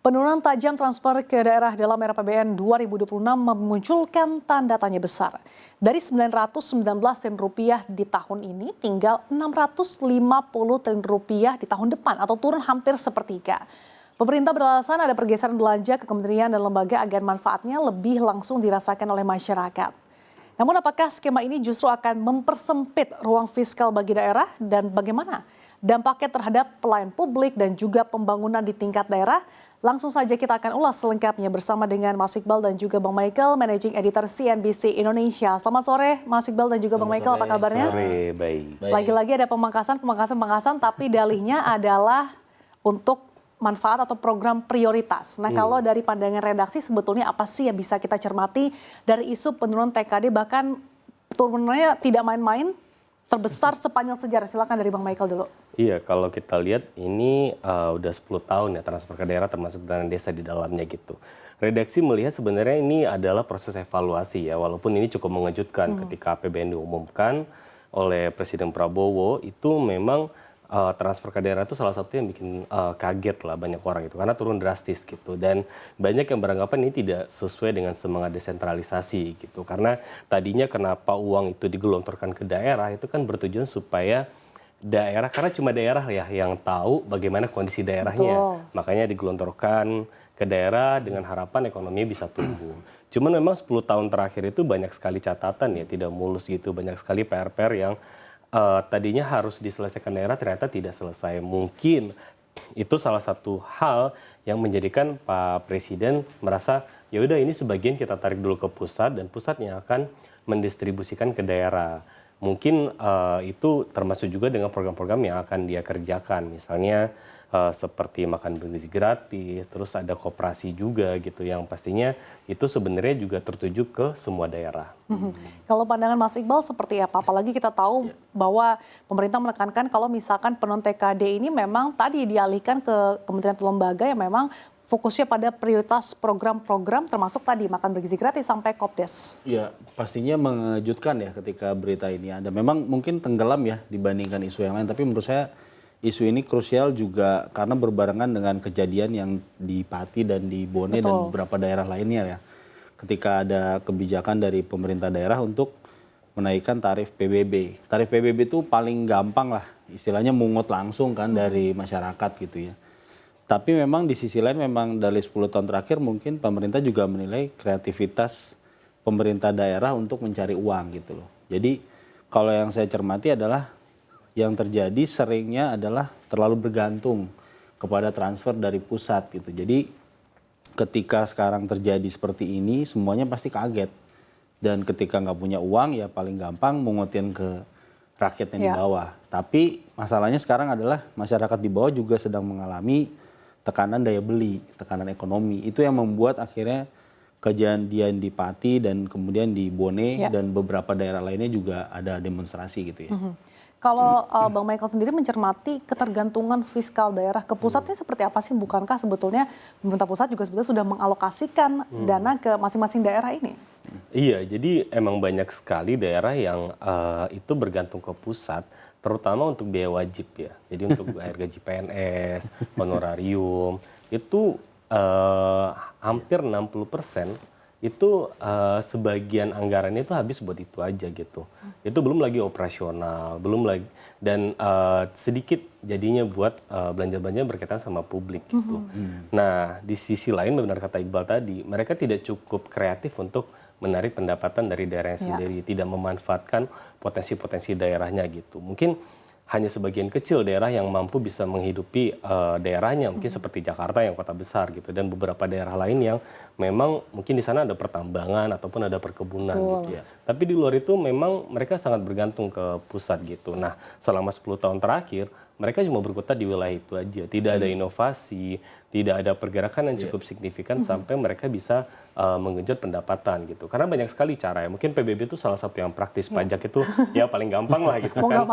Penurunan tajam transfer ke daerah dalam era APBN 2026 memunculkan tanda tanya besar. Dari 919 triliun rupiah di tahun ini, tinggal 650 triliun rupiah di tahun depan atau turun hampir sepertiga. Pemerintah beralasan ada pergeseran belanja ke kementerian dan lembaga agar manfaatnya lebih langsung dirasakan oleh masyarakat. Namun apakah skema ini justru akan mempersempit ruang fiskal bagi daerah dan bagaimana dampaknya terhadap pelayan publik dan juga pembangunan di tingkat daerah? Langsung saja kita akan ulas selengkapnya bersama dengan Mas Iqbal dan juga Bang Michael, Managing Editor CNBC Indonesia. Selamat sore Mas Iqbal dan juga Bang Michael, apa kabarnya? Sore, baik. Lagi-lagi ada pemangkasan, tapi dalihnya adalah untuk manfaat atau program prioritas. Nah, kalau dari pandangan redaksi sebetulnya apa sih yang bisa kita cermati dari isu penurunan TKD, bahkan turunannya tidak main-main, terbesar sepanjang sejarah. Silakan dari Bang Michael dulu. Iya, kalau kita lihat ini udah 10 tahun ya transfer ke daerah termasuk dana desa di dalamnya gitu. Redaksi melihat sebenarnya ini adalah proses evaluasi ya, walaupun ini cukup mengejutkan ketika APBN diumumkan oleh Presiden Prabowo, itu memang transfer ke daerah itu salah satu yang bikin kaget lah banyak orang itu karena turun drastis gitu, dan banyak yang beranggapan ini tidak sesuai dengan semangat desentralisasi gitu, karena tadinya kenapa uang itu digelontorkan ke daerah itu kan bertujuan supaya daerah, karena cuma daerah ya yang tahu bagaimana kondisi daerahnya. Betul. Makanya digelontorkan ke daerah dengan harapan ekonomi bisa tumbuh. Cuman memang 10 tahun terakhir itu banyak sekali catatan ya, tidak mulus gitu, banyak sekali PR-PR yang tadinya harus diselesaikan daerah ternyata tidak selesai. Mungkin itu salah satu hal yang menjadikan Pak Presiden merasa ya udah ini sebagian kita tarik dulu ke pusat dan pusatnya akan mendistribusikan ke daerah. Mungkin itu termasuk juga dengan program-program yang akan dia kerjakan, misalnya seperti makan bergizi gratis, terus ada koperasi juga gitu, yang pastinya itu sebenarnya juga tertuju ke semua daerah. Kalau pandangan Mas Iqbal seperti apa? Apalagi kita tahu bahwa pemerintah menekankan kalau misalkan penurunan TKD ini memang tadi dialihkan ke kementerian atau lembaga yang memang fokusnya pada prioritas program-program termasuk tadi makan bergizi gratis sampai Kopdes. Ya, pastinya mengejutkan ya ketika berita ini ada. Memang mungkin tenggelam ya dibandingkan isu yang lain, tapi menurut saya isu ini krusial juga karena berbarengan dengan kejadian yang di Pati dan di Bone dan beberapa daerah lainnya ya. Ketika ada kebijakan dari pemerintah daerah untuk menaikkan tarif PBB. Tarif PBB itu paling gampang lah, istilahnya mungut langsung kan dari masyarakat gitu ya. Tapi memang di sisi lain memang dari 10 tahun terakhir mungkin pemerintah juga menilai kreativitas pemerintah daerah untuk mencari uang gitu loh. Jadi kalau yang saya cermati adalah yang terjadi seringnya adalah terlalu bergantung kepada transfer dari pusat gitu. Jadi ketika sekarang terjadi seperti ini semuanya pasti kaget. Dan ketika nggak punya uang ya paling gampang mengutin ke rakyat yang di bawah. Tapi masalahnya sekarang adalah masyarakat di bawah juga sedang mengalami tekanan daya beli, tekanan ekonomi. Itu yang membuat akhirnya kejadian di Pati dan kemudian di Bone dan beberapa daerah lainnya juga ada demonstrasi gitu ya. Kalau Bang Michael sendiri mencermati ketergantungan fiskal daerah ke pusatnya seperti apa sih? Bukankah sebetulnya pemerintah pusat juga sebetulnya sudah mengalokasikan dana ke masing-masing daerah ini? Iya, jadi emang banyak sekali daerah yang itu bergantung ke pusat, terutama untuk biaya wajib ya. Jadi untuk bayar gaji PNS, honorarium, itu hampir 60% itu sebagian anggarannya itu habis buat itu aja gitu. Itu belum lagi operasional, belum lagi, dan sedikit jadinya buat belanja-belanja berkaitan sama publik gitu. Nah, di sisi lain benar kata Iqbal tadi, mereka tidak cukup kreatif untuk menarik pendapatan dari daerahnya sendiri, tidak memanfaatkan potensi-potensi daerahnya gitu. Mungkin hanya sebagian kecil daerah yang mampu bisa menghidupi daerahnya, mungkin seperti Jakarta yang kota besar gitu, dan beberapa daerah lain yang memang mungkin di sana ada pertambangan ataupun ada perkebunan gitu ya. Tapi di luar itu memang mereka sangat bergantung ke pusat gitu. Nah, selama 10 tahun terakhir mereka cuma berkutat di wilayah itu aja, tidak ada inovasi, tidak ada pergerakan yang cukup signifikan sampai mereka bisa menggenjot pendapatan gitu. Karena banyak sekali cara ya, mungkin PBB itu salah satu yang praktis, pajak itu ya paling gampang lah gitu Mau kan.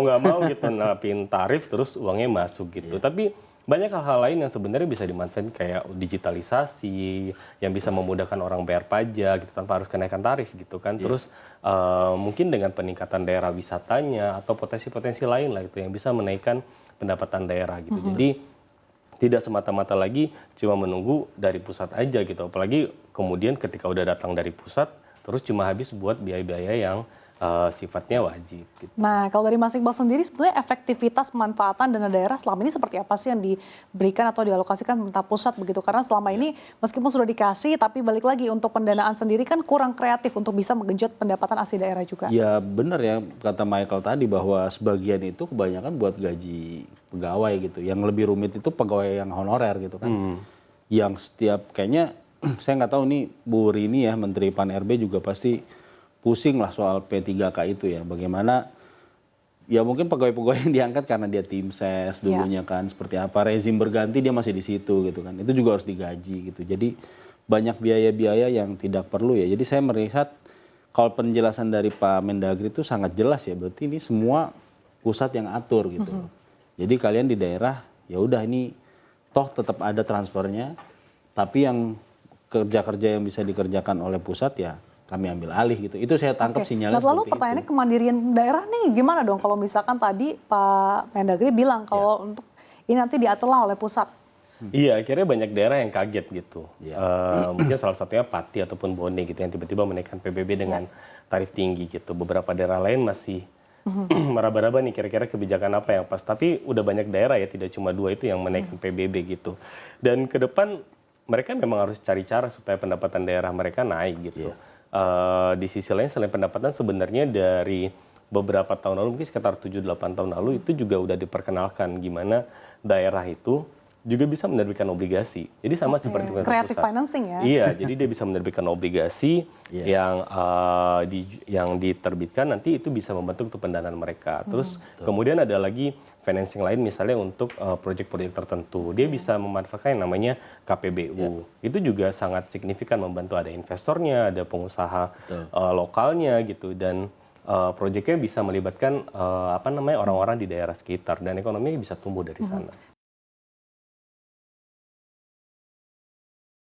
nggak Mau gitu, napin tarif terus uangnya masuk gitu. Tapi banyak hal-hal lain yang sebenarnya bisa dimanfaatkan kayak digitalisasi, yang bisa memudahkan orang bayar pajak gitu tanpa harus kenaikan tarif gitu kan. Terus mungkin dengan peningkatan daerah wisatanya atau potensi-potensi lain lah gitu yang bisa menaikkan pendapatan daerah gitu. Jadi tidak semata-mata lagi cuma menunggu dari pusat aja gitu. Apalagi kemudian ketika udah datang dari pusat, terus cuma habis buat biaya-biaya yang sifatnya wajib. Gitu. Nah, kalau dari Mas Iqbal sendiri sebetulnya efektivitas pemanfaatan dana daerah selama ini seperti apa sih yang diberikan atau dialokasikan pemerintah pusat begitu? Karena selama ini meskipun sudah dikasih, tapi balik lagi untuk pendanaan sendiri kan kurang kreatif untuk bisa menggenjot pendapatan asli daerah juga. Ya benar ya kata Michael tadi bahwa sebagian itu kebanyakan buat gaji pegawai gitu. Yang lebih rumit itu pegawai yang honorer gitu kan. Yang setiap kayaknya saya nggak tahu nih Bu Rini ya Menteri Pan-RB juga pasti pusing lah soal P3K itu ya. Bagaimana ya mungkin pegawai-pegawai yang diangkat karena dia tim ses dulunya kan seperti apa, rezim berganti dia masih di situ gitu kan. Itu juga harus digaji gitu. Jadi banyak biaya-biaya yang tidak perlu ya. Jadi saya melihat kalau penjelasan dari Pak Mendagri itu sangat jelas ya. Berarti ini semua pusat yang atur gitu. Jadi kalian di daerah ya udah ini toh tetap ada transfernya, tapi yang kerja-kerja yang bisa dikerjakan oleh pusat ya kami ambil alih gitu. Itu saya tangkap sinyalnya. Nah, lalu pertanyaannya kemandirian daerah nih gimana dong kalau misalkan tadi Pak Mendagri bilang kalau untuk ini nanti diaturlah oleh pusat. Iya, akhirnya banyak daerah yang kaget gitu. Mungkin salah satunya Pati ataupun Bone gitu yang tiba-tiba menaikkan PBB dengan tarif tinggi gitu. Beberapa daerah lain masih meraba-raba nih kira-kira kebijakan apa yang pas. Tapi udah banyak daerah ya, tidak cuma 2 itu yang menaikkan PBB gitu. Dan ke depan mereka memang harus cari cara supaya pendapatan daerah mereka naik gitu. Di sisi lain selain pendapatan sebenarnya dari beberapa tahun lalu, mungkin sekitar 7-8 tahun lalu itu juga udah diperkenalkan gimana daerah itu juga bisa menerbitkan obligasi. Jadi sama seperti creative financing ya. Iya, jadi dia bisa menerbitkan obligasi yang diterbitkan nanti itu bisa membentuk untuk pendanaan mereka. Terus kemudian ada lagi financing lain misalnya untuk proyek-proyek tertentu. Dia bisa memanfaatkan yang namanya KPBU. Itu juga sangat signifikan membantu ada investornya, ada pengusaha lokalnya gitu dan proyeknya bisa melibatkan orang-orang di daerah sekitar dan ekonominya bisa tumbuh dari sana.